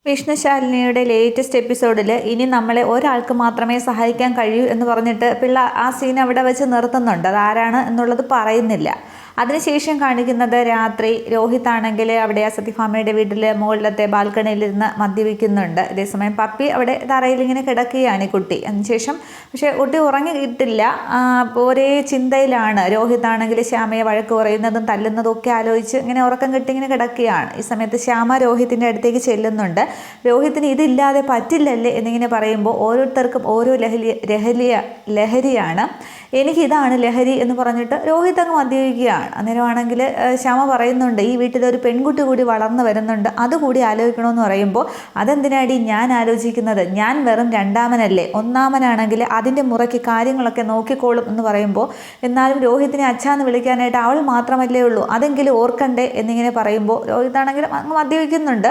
വിഷ്ണുശാലിനിയുടെ latest എപ്പിസോഡിൽ ഇനി നമ്മളെ ഒരാൾക്ക് മാത്രമേ സഹായിക്കാൻ കഴിയൂ എന്ന് പറഞ്ഞിട്ട് പിള്ള ആ സീൻ അവിടെ വെച്ച് നിർത്തുന്നുണ്ട്. അതാരാണ് എന്നുള്ളത് പറയുന്നില്ല. അതിനുശേഷം കാണിക്കുന്നത് രാത്രി രോഹിത് ആണെങ്കിൽ അവിടെ സത്യഭാമയുടെ വീട്ടിൽ മുകളിലത്തെ ബാൽക്കണിയിലിരുന്ന് മദ്യപിക്കുന്നുണ്ട്. അതേസമയം പപ്പി അവിടെ തറയിൽ ഇങ്ങനെ കിടക്കുകയാണ് ഈ കുട്ടി. അതിനുശേഷം പക്ഷേ കുട്ടി ഉറങ്ങിയിട്ടില്ല, ഒരേ ചിന്തയിലാണ്. രോഹിത് ആണെങ്കിൽ ശ്യാമയെ വഴക്ക് പറയുന്നതും തല്ലുന്നതും ഒക്കെ ആലോചിച്ച് ഇങ്ങനെ ഉറക്കം കെട്ടി ഇങ്ങനെ കിടക്കുകയാണ്. ഈ സമയത്ത് ശ്യാമ രോഹിത്തിൻ്റെ അടുത്തേക്ക് ചെല്ലുന്നുണ്ട്. രോഹിത്തിന് ഇതില്ലാതെ പറ്റില്ലല്ലേ എന്നിങ്ങനെ പറയുമ്പോൾ ഓരോരുത്തർക്കും ഓരോ ലഹരിയാണ്. എനിക്കിതാണ് ലഹരി എന്ന് പറഞ്ഞിട്ട് രോഹിത് അങ്ങ് മദ്യപിക്കുകയാണ്. അന്നേരമാണെങ്കിൽ ശ്യാമ പറയുന്നുണ്ട്, ഈ വീട്ടിലൊരു പെൺകുട്ടി കൂടി വളർന്നു വരുന്നുണ്ട്, അതുകൂടി ആലോചിക്കണമെന്ന് പറയുമ്പോൾ അതെന്തിനാടി ഞാൻ ആലോചിക്കുന്നത്, ഞാൻ വെറും രണ്ടാമനല്ലേ, ഒന്നാമനാണെങ്കിൽ അതിൻ്റെ മുറയ്ക്ക് കാര്യങ്ങളൊക്കെ നോക്കിക്കോളും എന്ന് പറയുമ്പോൾ എന്നാലും രോഹിത്തിനെ അച്ഛാന്ന് വിളിക്കാനായിട്ട് അവൾ മാത്രമല്ലേ ഉള്ളൂ, അതെങ്കിലും ഓർക്കണ്ടേ എന്നിങ്ങനെ പറയുമ്പോൾ രോഹിതാണെങ്കിലും അങ്ങ് മദ്യപിക്കുന്നുണ്ട്.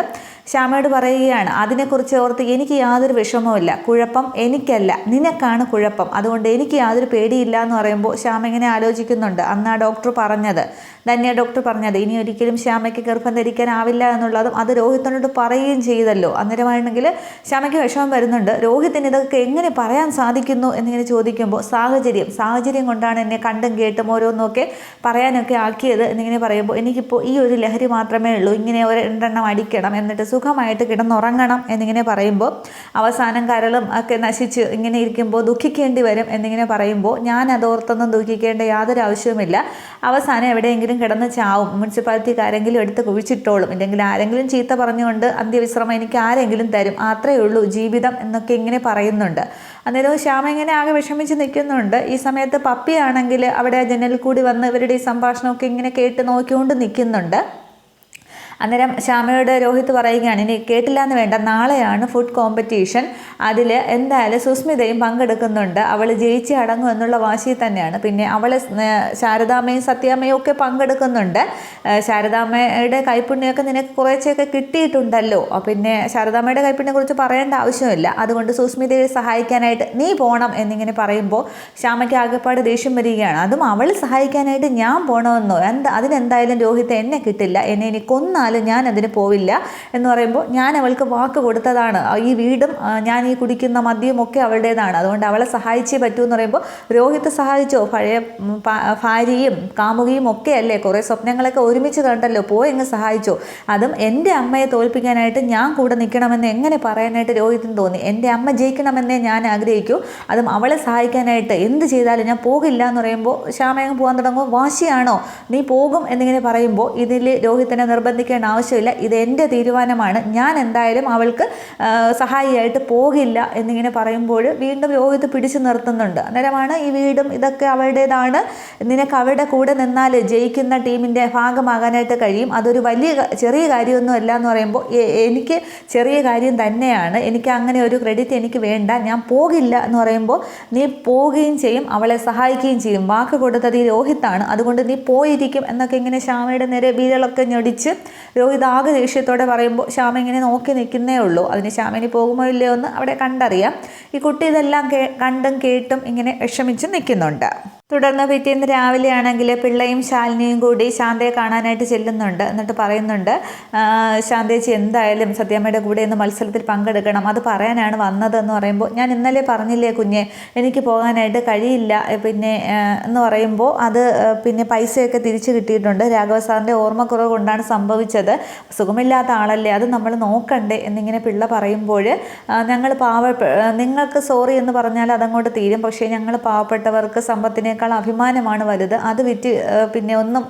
ശ്യാമയോട് പറയുകയാണ്, അതിനെക്കുറിച്ച് ഓർത്ത് എനിക്ക് യാതൊരു വിഷമവുമില്ല, കുഴപ്പം എനിക്കല്ല നിനക്കാണ് കുഴപ്പം, അതുകൊണ്ട് എനിക്ക് യാതൊരു പേടിയില്ല എന്ന് പറയുമ്പോൾ ശ്യാമ ഇങ്ങനെ ആലോചിക്കുന്നുണ്ട്. അന്ന് ആ ഡോക്ടർ പറഞ്ഞത്, ധന്യ ഡോക്ടർ പറഞ്ഞത് ഇനി ഒരിക്കലും ശ്യാമയ്ക്ക് ഗർഭം ധരിക്കാനാവില്ല എന്നുള്ളതും അത് രോഹിത്തിനോട് പറയുകയും ചെയ്തല്ലോ. അന്നേരമാണെങ്കിൽ ശ്യാമയ്ക്ക് വിഷമം വരുന്നുണ്ട്. രോഹിത്തിന് ഇതൊക്കെ എങ്ങനെ പറയാൻ സാധിക്കുന്നു എന്നിങ്ങനെ ചോദിക്കുമ്പോൾ സാഹചര്യം കൊണ്ടാണ് എന്നെ കണ്ടും കേട്ടും ഓരോന്നൊക്കെ പറയാനൊക്കെ ആക്കിയത് എന്നിങ്ങനെ പറയുമ്പോൾ എനിക്കിപ്പോൾ ഈ ഒരു ലഹരി മാത്രമേ ഉള്ളൂ, ഇങ്ങനെ ഒരു രണ്ടെണ്ണം അടിക്കണം എന്നിട്ട് സുഖമായിട്ട് കിടന്നുറങ്ങണം എന്നിങ്ങനെ പറയുമ്പോൾ അവസാനം കരളും ഒക്കെ നശിച്ച് ഇങ്ങനെ ഇരിക്കുമ്പോൾ ദുഃഖിക്കേണ്ടി വരും എന്നിങ്ങനെ പറയുമ്പോൾ ഞാൻ അതോർത്തൊന്നും ദുഃഖിക്കേണ്ട യാതൊരു ആവശ്യവുമില്ല, അവസാനം എവിടെയെങ്കിലും കിടന്ന് ചാവും, മുനിസിപ്പാലിറ്റിക്കാരെങ്കിലും എടുത്ത് കുഴിച്ചിട്ടോളും, ഇല്ലെങ്കിൽ ആരെങ്കിലും ചീത്ത പറഞ്ഞുകൊണ്ട് അന്ത്യവിശ്രമം എനിക്ക് ആരെങ്കിലും തരും, അത്രയേ ഉള്ളൂ ജീവിതം എന്നൊക്കെ ഇങ്ങനെ പറയുന്നുണ്ട്. അന്നേരം ശ്യാമ ഇങ്ങനെ ആകെ വിഷമിച്ച് നിൽക്കുന്നുണ്ട്. ഈ സമയത്ത് പപ്പിയാണെങ്കിൽ അവിടെ ജനലിൽ കൂടി വന്ന് ഇവരുടെ ഈ സംഭാഷണമൊക്കെ ഇങ്ങനെ കേട്ട് നോക്കിക്കൊണ്ട് നിൽക്കുന്നുണ്ട്. അന്നേരം ശ്യാമയോട് രോഹിത് പറയുകയാണ്, ഇനി കേട്ടില്ല എന്ന് വേണ്ട, നാളെയാണ് ഫുഡ് കോമ്പറ്റീഷൻ, അതിൽ എന്തായാലും സുസ്മിതയും പങ്കെടുക്കുന്നുണ്ട്, അവൾ ജയിച്ച് അടങ്ങും എന്നുള്ള വാശിയിൽ തന്നെയാണ്. പിന്നെ അവൾ ശാരദാമ്മയും സത്യാമ്മയും ഒക്കെ പങ്കെടുക്കുന്നുണ്ട്. ശാരദാമ്മയുടെ കൈപ്പുണ്യമൊക്കെ നിനക്ക് കുറേശ്ശെയൊക്കെ കിട്ടിയിട്ടുണ്ടല്ലോ, പിന്നെ ശാരദാമ്മയുടെ കൈപ്പുണ്യെ കുറിച്ച് പറയേണ്ട ആവശ്യമില്ല, അതുകൊണ്ട് സുസ്മിതയെ സഹായിക്കാനായിട്ട് നീ പോകണം എന്നിങ്ങനെ പറയുമ്പോൾ ശ്യാമയ്ക്ക് ആകെപ്പാട് ദേഷ്യം വരികയാണ്. അതും അവൾ സഹായിക്കാനായിട്ട് ഞാൻ പോകണമെന്നോ, അതിനെന്തായാലും രോഹിത് എന്നെ കിട്ടില്ല, എന്നെ ഇനി കൊന്നാലും ഞാൻ അതിന് പോവില്ല എന്ന് പറയുമ്പോൾ ഞാൻ അവൾക്ക് വാക്ക് കൊടുത്തതാണ്, ഈ വീടും ഞാൻ ഈ കുടിക്കുന്ന മദ്യവും ഒക്കെ അവളുടേതാണ്, അതുകൊണ്ട് അവളെ സഹായിച്ചേ പറ്റൂ എന്ന് പറയുമ്പോൾ രോഹിത് സഹായിച്ചോ, പഴയ ഭാര്യയും കാമുകിയും ഒക്കെ അല്ലേ, കുറേ സ്വപ്നങ്ങളൊക്കെ ഒരുമിച്ച് കണ്ടല്ലോ, പോയി അങ്ങ് സഹായിച്ചോ, അതും എൻ്റെ അമ്മയെ തോൽപ്പിക്കാനായിട്ട് ഞാൻ കൂടെ നിൽക്കണമെന്ന് എങ്ങനെ പറയാനായിട്ട് രോഹിത്തിന് തോന്നി, എൻ്റെ അമ്മ ജയിക്കണമെന്നേ ഞാൻ ആഗ്രഹിക്കൂ, അതും അവളെ സഹായിക്കാനായിട്ട് എന്ത് ചെയ്താലും ഞാൻ പോകില്ല എന്ന് പറയുമ്പോൾ ശ്യാമയങ്ങ് പോകാൻ തുടങ്ങും. വാശിയാണോ, നീ പോകും എന്നിങ്ങനെ പറയുമ്പോൾ ഇതിൽ രോഹിത്തിനെ നിർബന്ധിക്കേണ്ട ആവശ്യമില്ല, ഇത് എൻ്റെ തീരുമാനമാണ്, ഞാൻ എന്തായാലും അവൾക്ക് സഹായിയായിട്ട് പോകില്ല എന്നിങ്ങനെ പറയുമ്പോൾ വീണ്ടും രോഹിത് പിടിച്ചു നിർത്തുന്നുണ്ട്. അന്നേരമാണ് ഈ വീടും ഇതൊക്കെ അവളുടേതാണ്, നിനക്ക് അവരുടെ കൂടെ നിന്നാൽ ജയിക്കുന്ന ടീമിൻ്റെ ഭാഗമാകാനായിട്ട് കഴിയും, അതൊരു ചെറിയ കാര്യമൊന്നും അല്ല എന്ന് പറയുമ്പോൾ എനിക്ക് ചെറിയ കാര്യം തന്നെയാണ്, എനിക്ക് അങ്ങനെ ഒരു ക്രെഡിറ്റ് എനിക്ക് വേണ്ട, ഞാൻ പോകില്ല എന്ന് പറയുമ്പോൾ നീ പോവുകയും ചെയ്യും, അവളെ സഹായിക്കുകയും ചെയ്യും, വാക്ക് കൊടുത്തത് ഈ രോഹിത്താണ്, അതുകൊണ്ട് നീ പോയിരിക്കും എന്നൊക്കെ ഇങ്ങനെ ശ്യാമയുടെ നേരെ വീരളൊക്കെ ഞൊടിച്ച് രോഹിത് ആകെ ദേഷ്യത്തോടെ പറയുമ്പോൾ ശ്യാമ ഇങ്ങനെ നോക്കി നിൽക്കുന്നേ ഉള്ളൂ. അതിന് ശ്യാമിനി പോകുമോ ഇല്ലയോ എന്ന് അവിടെ കണ്ടറിയാം. ഈ കുട്ടി ഇതെല്ലാം കണ്ടും കേട്ടും ഇങ്ങനെ വിഷമിച്ച് നിൽക്കുന്നുണ്ട്. തുടർന്ന് പിറ്റേന്ന് രാവിലെ ആണെങ്കിൽ പിള്ളയും ശാലിനിയും കൂടി ശാന്തയെ കാണാനായിട്ട് ചെല്ലുന്നുണ്ട്. എന്നിട്ട് പറയുന്നുണ്ട്, ശാന്തേച്ചി എന്തായാലും സത്യാമ്മയുടെ കൂടെ ഇന്ന് മത്സരത്തിൽ പങ്കെടുക്കണം, അത് പറയാനാണ് വന്നതെന്ന് പറയുമ്പോൾ ഞാൻ ഇന്നലെ പറഞ്ഞില്ലേ കുഞ്ഞെ, എനിക്ക് പോകാനായിട്ട് കഴിയില്ല പിന്നെ എന്ന് പറയുമ്പോൾ അത് പിന്നെ പൈസയൊക്കെ തിരിച്ചു കിട്ടിയിട്ടുണ്ട്, രാഘവ സാറിൻ്റെ ഓർമ്മക്കുറവ് കൊണ്ടാണ് സംഭവിച്ചത്, സുഖമില്ലാത്ത ആളല്ലേ, അത് നമ്മൾ നോക്കണ്ടേ എന്നിങ്ങനെ പിള്ള പറയുമ്പോൾ ഞങ്ങൾ നിങ്ങൾക്ക് സോറി എന്ന് പറഞ്ഞാൽ അതങ്ങോട്ട് തീരും, പക്ഷേ ഞങ്ങൾ പാവപ്പെട്ടവർക്ക് സമ്പത്തിനേക്കാൾ അഭിമാനമാണ് വലുത്, അത് വിറ്റ് പിന്നെ ഒന്നും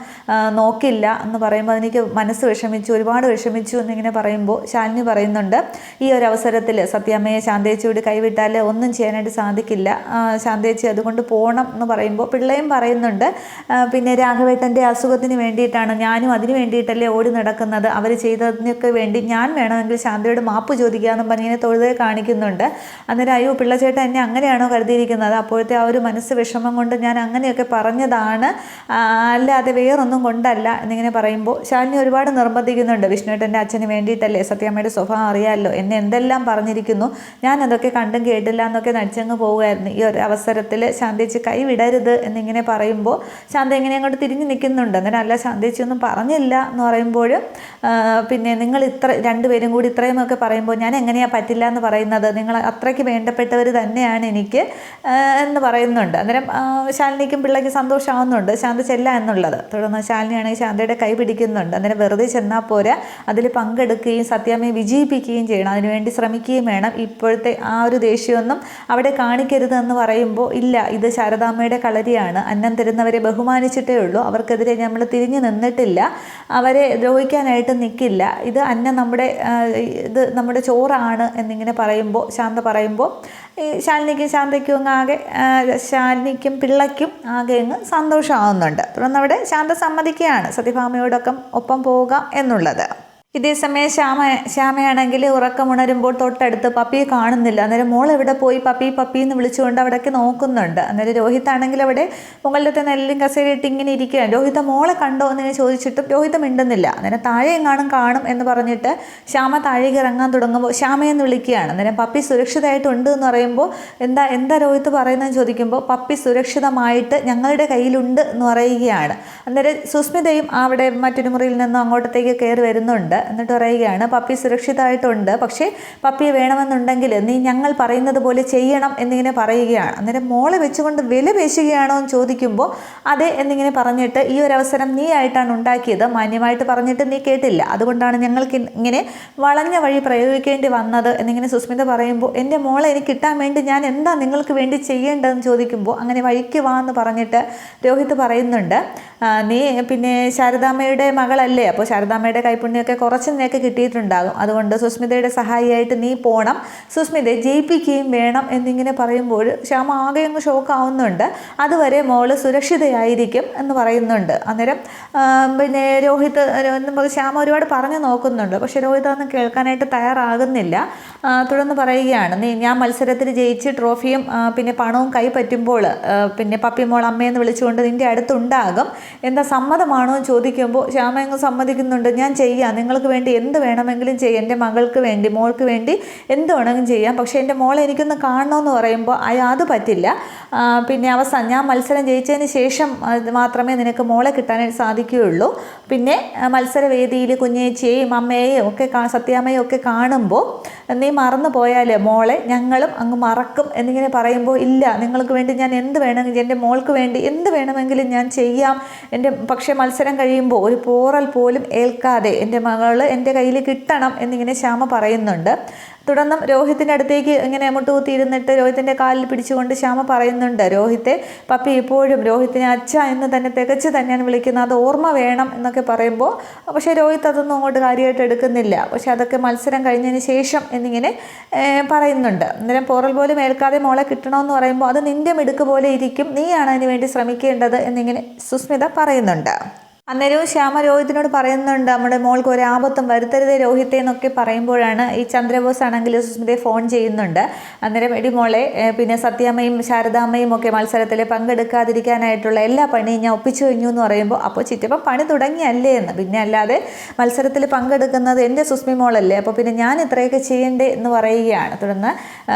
നോക്കില്ല എന്ന് പറയുമ്പോൾ എനിക്ക് മനസ്സ് വിഷമിച്ചു, ഒരുപാട് വിഷമിച്ചു എന്നിങ്ങനെ പറയുമ്പോൾ ശാലിനി പറയുന്നുണ്ട്, ഈ ഒരു അവസരത്തിൽ സത്യാമ്മയെ ശാന്തേച്ചിയോട് കൈവിട്ടാൽ ഒന്നും ചെയ്യാനായിട്ട് സാധിക്കില്ല, ശാന്തേച്ചി അതുകൊണ്ട് പോകണം എന്ന് പറയുമ്പോൾ പിള്ളയും പറയുന്നുണ്ട്, പിന്നെ രാഘവേട്ടൻ്റെ അസുഖത്തിന് വേണ്ടിയിട്ടാണ്, ഞാനും അതിന് വേണ്ടിയിട്ടല്ലേ ഓടി നടക്കുന്നത്, അവർ ചെയ്തതിനൊക്കെ വേണ്ടി ഞാൻ വേണമെങ്കിൽ ശാന്തയോട് മാപ്പ് ചോദിക്കാമെന്നും പറഞ്ഞിങ്ങനെ തൊഴുതേ കാണിക്കുന്നുണ്ട്. അന്നേരം അയ്യോ പിള്ളച്ചേട്ടൻ എന്നെ അങ്ങനെയാണോ കരുതിയിരിക്കുന്നത്, അപ്പോഴത്തെ ആ ഒരു മനസ്സ് വിഷമം കൊണ്ട് ഞാൻ ഞാൻ അങ്ങനെയൊക്കെ പറഞ്ഞതാണ്, അല്ലാതെ വേറൊന്നും കൊണ്ടല്ല എന്നിങ്ങനെ പറയുമ്പോൾ ശാലിനി ഒരുപാട് നിർബന്ധിക്കുന്നുണ്ട്. വിഷ്ണുവേട്ടൻ്റെ അച്ഛന് വേണ്ടിയിട്ടല്ലേ, സത്യാമ്മയുടെ സ്വഭാവം അറിയാമല്ലോ, എന്നെ എന്തെല്ലാം പറഞ്ഞിരിക്കുന്നു, ഞാൻ അതൊക്കെ കണ്ടും കേട്ടില്ല എന്നൊക്കെ നടിച്ചങ്ങ് പോവുമായിരുന്നു. ഈ ഒരു അവസരത്തിൽ ശാന്തേച്ചി കൈവിടരുത് എന്നിങ്ങനെ പറയുമ്പോൾ ശാന്ത ഇങ്ങനെ അങ്ങോട്ട് തിരിഞ്ഞു നിൽക്കുന്നുണ്ട്. അന്നേരം അല്ല ശാന്തേച്ചി ഒന്നും പറഞ്ഞില്ല എന്ന് പറയുമ്പോൾ പിന്നെ നിങ്ങൾ രണ്ടുപേരും കൂടി ഇത്രയുമൊക്കെ പറയുമ്പോൾ ഞാൻ എങ്ങനെയാണ് പറ്റില്ല എന്ന് പറയുന്നത്, നിങ്ങൾ അത്രയ്ക്ക് വേണ്ടപ്പെട്ടവർ തന്നെയാണ് എനിക്ക് എന്ന് പറയുന്നുണ്ട്. അന്നേരം ശാലിനിക്കും പിള്ളയ്ക്കും സന്തോഷമാവുന്നുണ്ട് ശാന്ത ചെല്ല എന്നുള്ളത്. തുടർന്ന് ശാലിനിയാണെങ്കിൽ ശാന്തയുടെ കൈ പിടിക്കുന്നുണ്ട്. അന്നേരം വെറുതെ ചെന്നാൽ പോരാ, അതിൽ പങ്കെടുക്കുകയും സത്യാമ്മയെ വിജയിപ്പിക്കുകയും ചെയ്യണം, അതിനുവേണ്ടി ശ്രമിക്കുകയും വേണം. ഇപ്പോഴത്തെ ആ ഒരു ദേഷ്യമൊന്നും അവിടെ കാണിക്കരുത് എന്ന് പറയുമ്പോൾ ഇല്ല, ഇത് ശാരദാമ്മയുടെ കളരിയാണ്, അന്നം തരുന്നവരെ ബഹുമാനിച്ചിട്ടേ ഉള്ളൂ, അവർക്കെതിരെ നമ്മൾ തിരിഞ്ഞു നിന്നിട്ടില്ല, അവരെ ദ്രോഹിക്കാനായിട്ട് നിൽക്കില്ല, ഇത് അന്നം ഇത് നമ്മുടെ ചോറാണ് എന്നിങ്ങനെ പറയുമ്പോൾ ശാന്ത പറയുമ്പോൾ ഈ ശാന്തയ്ക്കും ആകെ ശാലിനിക്കും പിള്ളയ്ക്കും ആകെ അങ്ങ് സന്തോഷമാവുന്നുണ്ട്. തുടർന്ന് അവിടെ ശാന്ത സമ്മതിക്കുകയാണ് സത്യഭാമയോടൊപ്പം ഒപ്പം പോകാം എന്നുള്ളത്. ഇതേസമയം ശ്യാമയാണെങ്കിൽ ഉറക്കമുണരുമ്പോൾ തൊട്ടടുത്ത് പപ്പിയെ കാണുന്നില്ല. അന്നേരം മോൾ എവിടെ പോയി, പപ്പി എന്ന് വിളിച്ചുകൊണ്ട് അവിടേക്ക് നോക്കുന്നുണ്ട്. അന്നേരം രോഹിത്താണെങ്കിൽ അവിടെ മുകളിലത്തെ നെല്ലും കസേരയിട്ട് ഇങ്ങനെ ഇരിക്കുകയാണ്. രോഹിത മോളെ കണ്ടോ എന്ന് ചോദിച്ചിട്ടും രോഹിത മിണ്ടുന്നില്ല. അന്നേരം താഴെ കാണും എന്ന് പറഞ്ഞിട്ട് ശ്യാമ താഴേക്ക് ഇറങ്ങാൻ തുടങ്ങുമ്പോൾ ശ്യാമയെന്ന് വിളിക്കുകയാണ്. അന്നേരം പപ്പി സുരക്ഷിതമായിട്ടുണ്ട് എന്ന് പറയുമ്പോൾ എന്താ രോഹിത് പറയുന്നതെന്ന് ചോദിക്കുമ്പോൾ പപ്പി സുരക്ഷിതമായിട്ട് ഞങ്ങളുടെ കയ്യിലുണ്ട് എന്ന് പറയുകയാണ്. അന്നേരം സുസ്മിതയും അവിടെ മറ്റൊരു മുറിയിൽ നിന്നും അങ്ങോട്ടത്തേക്ക് കയറി വരുന്നുണ്ട്. എന്നിട്ട് പറയുകയാണ് പപ്പി സുരക്ഷിതമായിട്ടുണ്ട്, പക്ഷേ പപ്പിയെ വേണമെന്നുണ്ടെങ്കിൽ നീ ഞങ്ങൾ പറയുന്നത് പോലെ ചെയ്യണം എന്നിങ്ങനെ പറയുകയാണ്. അന്നേരം മോളെ വെച്ചുകൊണ്ട് വില പേശുകയാണോ എന്ന് ചോദിക്കുമ്പോൾ അതെ എന്നിങ്ങനെ പറഞ്ഞിട്ട് ഈ ഒരു അവസരം നീ ആയിട്ടാണ് ഉണ്ടാക്കിയത്, മാന്യമായിട്ട് പറഞ്ഞിട്ട് നീ കേട്ടില്ല, അതുകൊണ്ടാണ് ഞങ്ങൾക്ക് ഇങ്ങനെ വളഞ്ഞ വഴി പ്രയോഗിക്കേണ്ടി വന്നത് എന്നിങ്ങനെ സുസ്മിത പറയുമ്പോൾ എൻ്റെ മോളെ എനിക്ക് കിട്ടാൻ വേണ്ടി ഞാൻ എന്താ നിങ്ങൾക്ക് വേണ്ടി ചെയ്യേണ്ടതെന്ന് ചോദിക്കുമ്പോൾ അങ്ങനെ വഴിക്ക് വാ എന്ന് പറഞ്ഞിട്ട് രോഹിത് പറയുന്നുണ്ട്. നീ പിന്നെ ശാരദാമ്മയുടെ മകളല്ലേ, അപ്പോൾ ശാരദാമ്മയുടെ കൈപ്പുണ്യമൊക്കെ കുറച്ച് നിനക്ക് കിട്ടിയിട്ടുണ്ടാകും, അതുകൊണ്ട് സുസ്മിതയുടെ സഹായിയായിട്ട് നീ പോകണം, സുസ്മിതയെ ജയിപ്പിക്കുകയും വേണം എന്നിങ്ങനെ പറയുമ്പോൾ ശ്യാമ ആകെ അങ്ങ് ഷോക്കാവുന്നുണ്ട്. അതുവരെ മോള് സുരക്ഷിതയായിരിക്കും എന്ന് പറയുന്നുണ്ട്. അന്നേരം പിന്നെ രോഹിത് ശ്യാമ ഒരുപാട് പറഞ്ഞു നോക്കുന്നുണ്ട്, പക്ഷെ രോഹിത് അതൊന്നും കേൾക്കാനായിട്ട് തയ്യാറാകുന്നില്ല. തുടർന്ന് പറയുകയാണ് ഞാൻ മത്സരത്തിൽ ജയിച്ച് ട്രോഫിയും പിന്നെ പണവും കൈ പറ്റുമ്പോൾ പിന്നെ പപ്പി മോൾ അമ്മയെന്ന് വിളിച്ചുകൊണ്ട് നിൻ്റെ അടുത്തുണ്ടാകും, എന്താ സമ്മതമാണോ എന്ന് ചോദിക്കുമ്പോൾ ശ്യാമ അങ്ങ് സമ്മതിക്കുന്നുണ്ട്. ഞാൻ ചെയ്യാം, നിങ്ങൾക്ക് വേണ്ടി എന്ത് വേണമെങ്കിലും ചെയ്യാം, എൻ്റെ മകൾക്ക് വേണ്ടി മോൾക്ക് വേണ്ടി എന്ത് വേണമെങ്കിലും ചെയ്യാം, പക്ഷേ എൻ്റെ മോളെ എനിക്കൊന്ന് കാണണമെന്ന് പറയുമ്പോൾ അത് പറ്റില്ല, പിന്നെ അവസാനം ഞാൻ മത്സരം ജയിച്ചതിന് ശേഷം മാത്രമേ നിനക്ക് മോളെ കിട്ടാനായിട്ട് സാധിക്കുകയുള്ളൂ, പിന്നെ മത്സരവേദിയിൽ കുഞ്ഞേച്ചിയെയും അമ്മയെയും ഒക്കെ സത്യാമ്മയും ഒക്കെ കാണുമ്പോൾ നീ മറന്നു പോയാൽ മോളെ ഞങ്ങളും അങ്ങ് മറക്കും എന്നിങ്ങനെ പറയുമ്പോൾ ഇല്ല, നിങ്ങൾക്ക് വേണ്ടി ഞാൻ എന്ത് വേണമെങ്കിലും എൻ്റെ മോൾക്ക് വേണ്ടി എന്ത് വേണമെങ്കിലും ഞാൻ ചെയ്യാം, പക്ഷേ മത്സരം കഴിയുമ്പോൾ ഒരു പോറൽ പോലും ഏൽക്കാതെ എൻ്റെ മകള് എൻ്റെ കയ്യിൽ കിട്ടണം എന്നിങ്ങനെ ശ്യാമ പറയുന്നുണ്ട്. തുടർന്നും രോഹിത്തിൻ്റെ അടുത്തേക്ക് ഇങ്ങനെ മുട്ടുകുത്തിയിരുന്നിട്ട് രോഹിത്തിൻ്റെ കാലിൽ പിടിച്ചുകൊണ്ട് ശ്യാമ പറയുന്നുണ്ട്, രോഹിത്തെ പപ്പി ഇപ്പോഴും രോഹിത്തിനെ അച്ഛ എന്ന് തന്നെ തികച്ച് തന്നെയാണ് വിളിക്കുന്നത്, അത് ഓർമ്മ വേണം എന്നൊക്കെ പറയുമ്പോൾ പക്ഷേ രോഹിത്ത് അതൊന്നും അങ്ങോട്ട് കാര്യമായിട്ട് എടുക്കുന്നില്ല. പക്ഷെ അതൊക്കെ മത്സരം കഴിഞ്ഞതിന് ശേഷം എന്നിങ്ങനെ പറയുന്നുണ്ട്. അന്നേരം പോറൽ പോലും ഏൽക്കാതെ മോളെ കിട്ടണമെന്ന് പറയുമ്പോൾ അത് നിൻ്റെ മിടുക്ക് പോലെ ഇരിക്കും, നീയാണ് അതിന് വേണ്ടി ശ്രമിക്കേണ്ടത് എന്നിങ്ങനെ സുസ്മിത പറയുന്നുണ്ട്. അന്നേരവും ശ്യാമ രോഹിത്തിനോട് പറയുന്നുണ്ട് നമ്മുടെ മോൾക്ക് ഒരു ആപത്തും വരുത്തരുതേ രോഹിത്തെ എന്നൊക്കെ പറയുമ്പോഴാണ് ഈ ചന്ദ്രബോസ് ആണെങ്കിൽ സുസ്മിതയെ ഫോൺ ചെയ്യുന്നുണ്ട്. അന്നേരം എടി മോളെ പിന്നെ സത്യാമ്മയും ശാരദാമ്മയും ഒക്കെ മത്സരത്തിൽ പങ്കെടുക്കാതിരിക്കാനായിട്ടുള്ള എല്ലാ പണിയും ഞാൻ ഒപ്പിച്ചു കഴിഞ്ഞു എന്ന് പറയുമ്പോൾ അപ്പോൾ ചിറ്റപ്പം പണി തുടങ്ങിയല്ലേ എന്ന്, പിന്നെ അല്ലാതെ മത്സരത്തിൽ പങ്കെടുക്കുന്നത് എൻ്റെ സുസ്മി മോളല്ലേ, അപ്പോൾ പിന്നെ ഞാൻ ഇത്രയൊക്കെ ചെയ്യണ്ടേ എന്ന് പറയുകയാണ്. തുടർന്ന്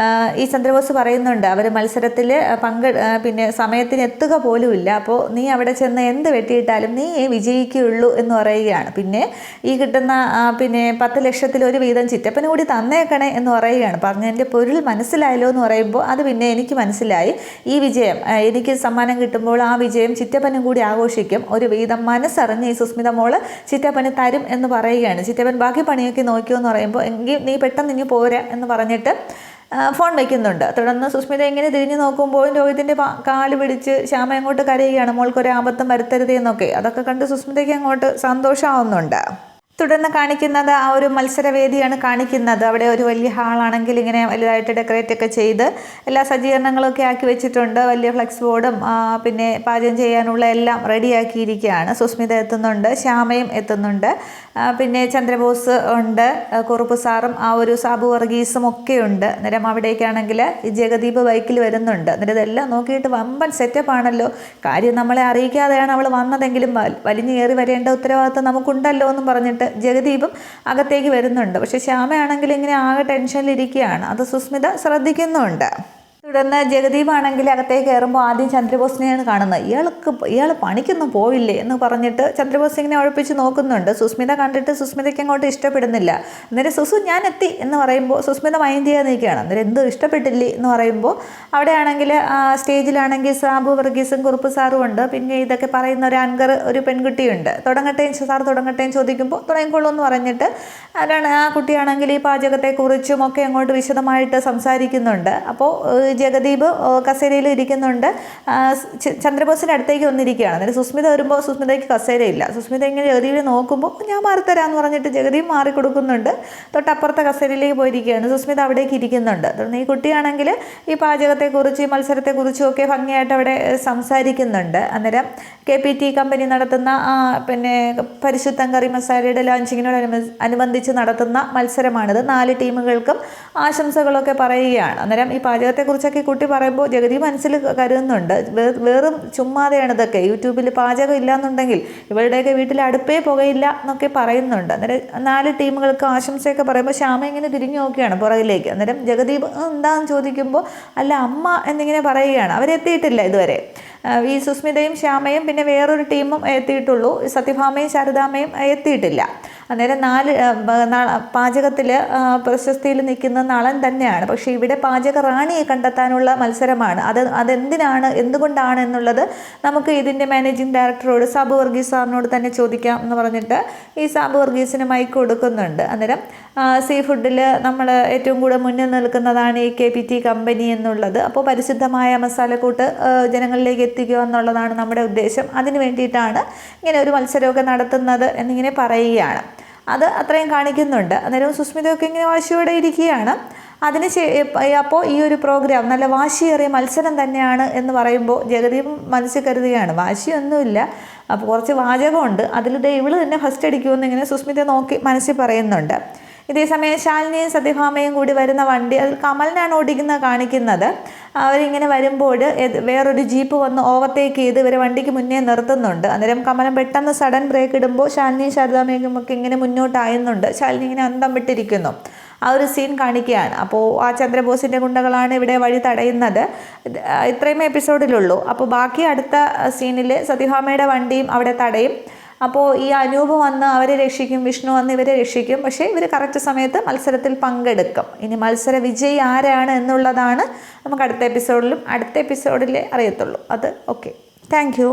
ഈ ചന്ദ്രബോസ് പറയുന്നുണ്ട് അവർ മത്സരത്തിൽ പിന്നെ സമയത്തിന് എത്തുക പോലുമില്ല, അപ്പോൾ നീ അവിടെ ചെന്ന് എന്ത് വെട്ടിയിട്ടാലും നീ വിജയിക്കുകയുള്ളൂ എന്ന് പറയുകയാണ്. പിന്നെ ഈ കിട്ടുന്ന പിന്നെ 10 ലക്ഷത്തിൽ ഒരു വീതം ചിറ്റപ്പന് കൂടി തന്നേക്കണേ എന്ന് പറയുകയാണ്. പറഞ്ഞതിൻ്റെ പൊരുൾ മനസ്സിലായല്ലോ എന്ന് പറയുമ്പോൾ അത് പിന്നെ എനിക്ക് മനസ്സിലായി, ഈ വിജയം എനിക്ക് സമ്മാനം കിട്ടുമ്പോൾ ആ വിജയം ചിറ്റപ്പനും കൂടി ആഘോഷിക്കും, ഒരു വീതം മനസ്സറിഞ്ഞ് ഈ സുസ്മിത മോള് ചിറ്റപ്പന് തരും എന്ന് പറയുകയാണ്. ചിറ്റപ്പൻ ബാക്കി പണിയൊക്കെ നോക്കിയോ എന്ന് പറയുമ്പോൾ എങ്കിൽ നീ പെട്ടെന്ന് ഇനി പോരാ എന്ന് പറഞ്ഞിട്ട് ഫോൺ വയ്ക്കുന്നുണ്ട്. തുടർന്ന് സുസ്മിത ഇങ്ങനെ തിരിഞ്ഞു നോക്കുമ്പോഴും രോഹിത്തിൻ്റെ കാല് പിടിച്ച് ശ്യാമ അങ്ങോട്ട് കരയുകയാണ്, മോൾക്കൊരു ആപത്തും വരുത്തരുതേ എന്നൊക്കെ. അതൊക്കെ കണ്ട് സുസ്മിതയ്ക്ക് അങ്ങോട്ട് സന്തോഷമാവുന്നുണ്ട്. തുടർന്ന് കാണിക്കുന്നത് ആ ഒരു മത്സരവേദിയാണ് കാണിക്കുന്നത്. അവിടെ ഒരു വലിയ ഹാളാണെങ്കിൽ ഇങ്ങനെ വലുതായിട്ട് ഡെക്കറേറ്റ് ഒക്കെ ചെയ്ത് എല്ലാ സജ്ജീകരണങ്ങളൊക്കെ ആക്കി വെച്ചിട്ടുണ്ട്. വലിയ ഫ്ലെക്സ് ബോർഡും പിന്നെ പാചകം ചെയ്യാനുള്ള എല്ലാം റെഡിയാക്കിയിരിക്കുകയാണ്. സുസ്മിത എത്തുന്നുണ്ട്, ശ്യാമയും എത്തുന്നുണ്ട്. പിന്നെ ചന്ദ്രബോസ് ഉണ്ട്, കുറുപ്പ് സാറും ആ ഒരു സാബു വർഗീസും ഒക്കെ ഉണ്ട്. അന്നേരം അവിടേക്കാണെങ്കിൽ ഈ ജഗദീപ് ബൈക്കിൽ വരുന്നുണ്ട്. അന്നേരം ഇതെല്ലാം നോക്കിയിട്ട് വമ്പൻ സെറ്റപ്പാണല്ലോ, കാര്യം നമ്മളെ അറിയിക്കാതെയാണ് അവൾ വന്നതെങ്കിലും വലിഞ്ഞു കയറി വരേണ്ട ഉത്തരവാദിത്വം നമുക്കുണ്ടല്ലോ എന്നും പറഞ്ഞിട്ട് ജഗദീപും അകത്തേക്ക് വരുന്നുണ്ട്. പക്ഷേ ശ്യാമയാണെങ്കിൽ ഇങ്ങനെ ആകെ ടെൻഷനിലിരിക്കുകയാണ്. അത് സുസ്മിത ശ്രദ്ധിക്കുന്നുണ്ട്. തുടർന്ന് ജഗദീപ് ആണെങ്കിൽ അകത്തേക്ക് കയറുമ്പോൾ ആദ്യം ചന്ദ്രബോസിനെയാണ് കാണുന്നത്. ഇയാൾ പണിക്കൊന്നും പോയില്ലേ എന്ന് പറഞ്ഞിട്ട് ചന്ദ്രബോസ് ഇങ്ങനെ ഉഴപ്പിച്ച് നോക്കുന്നുണ്ട്. സുസ്മിത കണ്ടിട്ട് സുസ്മിതയ്ക്ക് അങ്ങോട്ട് ഇഷ്ടപ്പെടുന്നില്ല. അന്നേരം ഞാൻ എത്തി എന്ന് പറയുമ്പോൾ സുസ്മിത മൈൻഡ് ചെയ്യാൻ നിൽക്കുകയാണ്. അന്നേരം എന്തോ ഇഷ്ടപ്പെട്ടില്ലേ എന്ന് പറയുമ്പോൾ അവിടെയാണെങ്കിൽ സ്റ്റേജിലാണെങ്കിൽ സാബു വർഗീസും കുറുപ്പ് സാറും ഉണ്ട്. പിന്നെ ഇതൊക്കെ പറയുന്ന ഒരു ആങ്കർ ഒരു പെൺകുട്ടിയുണ്ട്. സാർ തുടങ്ങട്ടെ ചോദിക്കുമ്പോൾ തുടങ്ങിക്കോളൂ എന്ന് പറഞ്ഞിട്ട് ആ കുട്ടിയാണെങ്കിൽ ഈ പാചകത്തെക്കുറിച്ചും ഒക്കെ അങ്ങോട്ട് വിശദമായിട്ട് സംസാരിക്കുന്നുണ്ട്. അപ്പോൾ ജഗദീപ് കസേരയിൽ ഇരിക്കുന്നുണ്ട്. ചന്ദ്രബോസിൻ്റെ അടുത്തേക്ക് വന്നിരിക്കുകയാണ്. അന്നേരം സുസ്മിത വരുമ്പോൾ സുസ്മിതയ്ക്ക് കസേരയില്ല. സുസ്മിത ഇങ്ങനെ ജഗദീപിനെ നോക്കുമ്പോൾ ഞാൻ മാറിത്തരാമെന്ന് പറഞ്ഞിട്ട് ജഗദീപ് മാറി കൊടുക്കുന്നുണ്ട്. തൊട്ടപ്പുറത്തെ കസേരയിലേക്ക് പോയിരിക്കുകയാണ്. സുസ്മിത അവിടേക്ക് ഇരിക്കുന്നുണ്ട്. തുടർന്ന് ഈ കുട്ടിയാണെങ്കിൽ ഈ പാചകത്തെക്കുറിച്ച് ഈ മത്സരത്തെക്കുറിച്ചും ഒക്കെ ഭംഗിയായിട്ട് അവിടെ സംസാരിക്കുന്നുണ്ട്. അന്നേരം KPT കമ്പനി നടത്തുന്ന പിന്നെ പരിശുദ്ധം കറി മസാലയുടെ ലോഞ്ചിങ്ങിനോടനുബന്ധിച്ച് നടത്തുന്ന മത്സരമാണിത്. 4 ടീമുകൾക്കും ആശംസകളൊക്കെ പറയുകയാണ്. അന്നേരം ഈ പാചകത്തെക്കുറിച്ചൊക്കെ കുട്ടി പറയുമ്പോൾ ജഗദീപ് മനസ്സിൽ കരുതുന്നുണ്ട്, വെറും ചുമ്മാതെയാണ് ഇതൊക്കെ, യൂട്യൂബിൽ പാചകം ഇല്ലയെന്നുണ്ടെങ്കിൽ ഇവരുടെയൊക്കെ വീട്ടിൽ അടുപ്പേ പുകയില്ല എന്നൊക്കെ പറയുന്നുണ്ട്. അന്നേരം 4 ടീമുകൾക്ക് ആശംസയൊക്കെ പറയുമ്പോൾ ശ്യാമ ഇങ്ങനെ തിരിഞ്ഞു നോക്കുകയാണ് പുറകിലേക്ക്. അന്നേരം ജഗദീപ് എന്താണെന്ന് ചോദിക്കുമ്പോൾ അല്ല അമ്മ എന്നിങ്ങനെ പറയുകയാണ്. അവരെത്തിയിട്ടില്ല ഇതുവരെ. ഈ സുസ്മിതയും ശ്യാമയും പിന്നെ വേറൊരു ടീമും എത്തിയിട്ടുള്ളൂ. സത്യഭാമയും ശാരദാമ്മയും എത്തിയിട്ടില്ല. അന്നേരം 4 പാചകത്തിൽ പ്രശസ്തിയിൽ നിൽക്കുന്ന നളൻ തന്നെയാണ്. പക്ഷേ ഇവിടെ പാചക റാണിയെ കണ്ടെത്താനുള്ള മത്സരമാണ്. അതെന്തിനാണ് എന്തുകൊണ്ടാണ് എന്നുള്ളത് നമുക്ക് ഇതിൻ്റെ മാനേജിങ് ഡയറക്ടറോട് സാബു വർഗീസ് സാറിനോട് തന്നെ ചോദിക്കാം എന്ന് പറഞ്ഞിട്ട് ഈ സാബു വർഗീസിന് മൈക്ക് കൊടുക്കുന്നുണ്ട്. അന്നേരം സീ ഫുഡിൽ നമ്മൾ ഏറ്റവും കൂടുതൽ മുന്നിൽ നിൽക്കുന്നതാണ് ഈ KPT കമ്പനി എന്നുള്ളത്. അപ്പോൾ പരിശുദ്ധമായ മസാലക്കൂട്ട് ജനങ്ങളിലേക്ക് എത്തിക്കുക എന്നുള്ളതാണ് നമ്മുടെ ഉദ്ദേശം. അതിന് വേണ്ടിയിട്ടാണ് ഇങ്ങനെ ഒരു മത്സരമൊക്കെ നടത്തുന്നത് എന്നിങ്ങനെ പറയുകയാണ്. അത് അത്രയും കാണിക്കുന്നുണ്ട്. അന്നേരം സുസ്മിതയൊക്കെ ഇങ്ങനെ വാശിയോടെ ഇരിക്കുകയാണ്. അപ്പോൾ ഈ ഒരു പ്രോഗ്രാം നല്ല വാശിയേറിയ മത്സരം തന്നെയാണ് എന്ന് പറയുമ്പോൾ ജഗദീപ് മനസ്സിൽ കരുതുകയാണ് വാശിയൊന്നുമില്ല, അപ്പോൾ കുറച്ച് വാചകമുണ്ട്, അതിൽ ഇവള് തന്നെ ഫസ്റ്റ് അടിക്കുമെന്ന് ഇങ്ങനെ സുസ്മിത നോക്കി മനസ്സിൽ പറയുന്നുണ്ട്. ഇതേസമയം ശാലിനിയും സത്യഭാമയും കൂടി വരുന്ന വണ്ടി അതിൽ കമലിനാണ് ഓടിക്കുന്നത് കാണിക്കുന്നത്. അവരിങ്ങനെ വരുമ്പോൾ വേറൊരു ജീപ്പ് വന്ന് ഓവർടേക്ക് ചെയ്ത് ഇവരെ വണ്ടിക്ക് മുന്നേ നിർത്തുന്നുണ്ട്. അന്നേരം കമലം പെട്ടെന്ന് സഡൻ ബ്രേക്ക് ഇടുമ്പോൾ ശാലിനിയും ശാരദാമയും ഒക്കെ ഇങ്ങനെ മുന്നോട്ടായുന്നുണ്ട്. ശാലിനി ഇങ്ങനെ അന്തം വിട്ടിരിക്കുന്നു. ആ ഒരു സീൻ കാണിക്കുകയാണ്. അപ്പോൾ ആ ചന്ദ്രബോസിൻ്റെ ഗുണ്ടകളാണ് ഇവിടെ വഴി തടയുന്നത്. ഇത്രയും എപ്പിസോഡിലുള്ളൂ. അപ്പോൾ ബാക്കി അടുത്ത സീനിൽ സത്യഭാമയുടെ വണ്ടിയും അവിടെ തടയും. അപ്പോൾ ഈ അനൂപ് വന്ന് അവരെ രക്ഷിക്കും, വിഷ്ണു വന്ന് ഇവരെ രക്ഷിക്കും. പക്ഷേ ഇവർ കറക്റ്റ് സമയത്ത് മത്സരത്തിൽ പങ്കെടുക്കും. ഇനി മത്സര വിജയി ആരാണ് എന്നുള്ളതാണ് നമുക്ക് അടുത്ത എപ്പിസോഡിലെ അറിയത്തുള്ളൂ. അത് ഓക്കെ. Thank you.